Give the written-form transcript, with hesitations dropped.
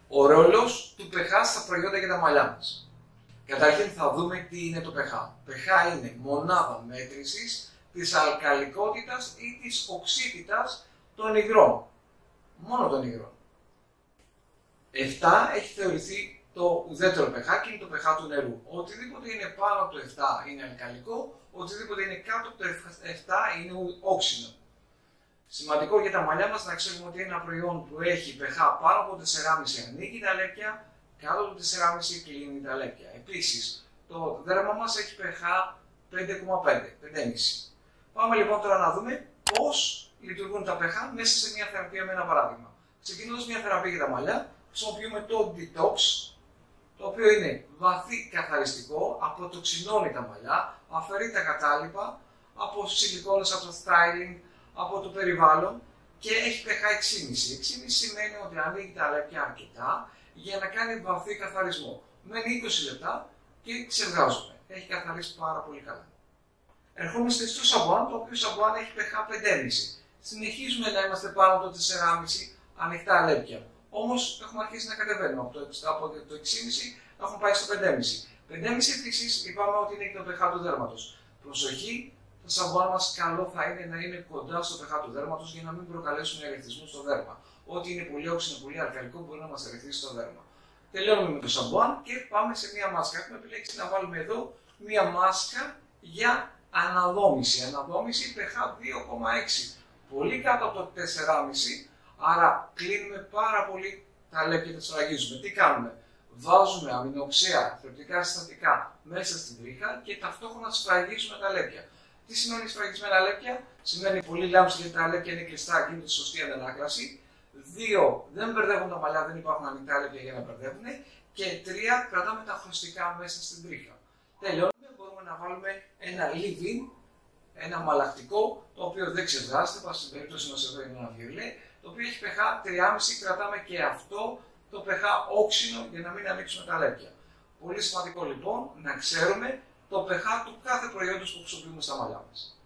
Ο ρόλος του pH στα προϊόντα για τα μαλλιά μας. Καταρχήν θα δούμε τι είναι το pH. pH είναι μονάδα μέτρησης της αλκαλικότητας ή της οξύτητας των υγρών. Μόνο των υγρών. 7 έχει θεωρηθεί το ουδέτερο pH και είναι το pH του νερού. Οτιδήποτε είναι πάνω από το 7 είναι αλκαλικό, οτιδήποτε είναι κάτω από το 7 είναι όξινο. Σημαντικό για τα μαλλιά μας να ξέρουμε ότι ένα προϊόν που έχει pH πάνω από 4,5 ανοίγει τα λέπια, κάτω από 4,5 κλείνει τα λέπια. Επίσης, το δέρμα μας έχει pH 5,5. Πάμε λοιπόν τώρα να δούμε πώς λειτουργούν τα pH μέσα σε μια θεραπεία με ένα παράδειγμα. Ξεκινώντας μια θεραπεία για τα μαλλιά, χρησιμοποιούμε το Detox, το οποίο είναι βαθύ καθαριστικό, αποτοξινώνει τα μαλλιά, αφαιρεί τα κατάλοιπα από σιλικόνες, από το styling, από το περιβάλλον και έχει pH 6,5. 6,5 σημαίνει ότι ανοίγει τα λέπια αρκετά για να κάνει βαθύ καθαρισμό. Μένει 20 λεπτά και ξεβγάζουμε. Έχει καθαρίσει πάρα πολύ καλά. Ερχόμαστε στο σαμπουάν, το οποίο σαμπουάν έχει pH 5,5. Συνεχίζουμε να είμαστε πάνω από το 4,5 ανοιχτά λέπια. Όμως έχουμε αρχίσει να κατεβαίνουμε από το 6,5 έχουμε πάει στο 5,5. 5,5 επίσης είπαμε ότι είναι και το pH του δέρματος. Προσοχή, το σαμπουάν μας καλό θα είναι να είναι κοντά στο pH του δέρματος για να μην προκαλέσουν ερεθισμούς στο δέρμα. Ό,τι είναι πολύ όξινο, πολύ αλκαλικό μπορεί να μας ερεθίσει στο δέρμα. Τελειώνουμε με το σαμπουάν και πάμε σε μία μάσκα. Έχουμε επιλέξει να βάλουμε εδώ μία μάσκα για αναδόμηση. Αναδόμηση pH 2,6. Πολύ κάτω από το 4,5. Άρα κλείνουμε πάρα πολύ τα λέπια και τα σφραγίζουμε. Τι κάνουμε? Βάζουμε αμινοξέα, θρεπτικά συστατικά μέσα στην τρίχα και ταυτόχρονα σφραγίζουμε τα λέπια. Τι σημαίνει σφραγισμένα λέπια? Σημαίνει πολύ λάμψη γιατί τα λέπια είναι κλειστά και γίνεται σωστή αντανάκλαση. 2. Δεν μπερδεύουν τα μαλλιά, δεν υπάρχουν ανοιχτά λέπια για να μπερδεύουν. Και 3. Κρατάμε τα χρωστικά μέσα στην τρίχα. Τελειώνουμε, μπορούμε να βάλουμε ένα leave-in, ένα μαλακτικό, το οποίο δεν ξεβγάζεται, πάση στην περίπτωση μας εδώ είναι ένα βιολέ, το οποίο έχει pH 3,5, κρατάμε και αυτό το pH όξινο για να μην ανοίξουμε τα λέπια. Πολύ σημαντικό λοιπόν να ξέρουμε το pH του κάθε προϊόντος που χρησιμοποιούμε στα μαλλιά μας.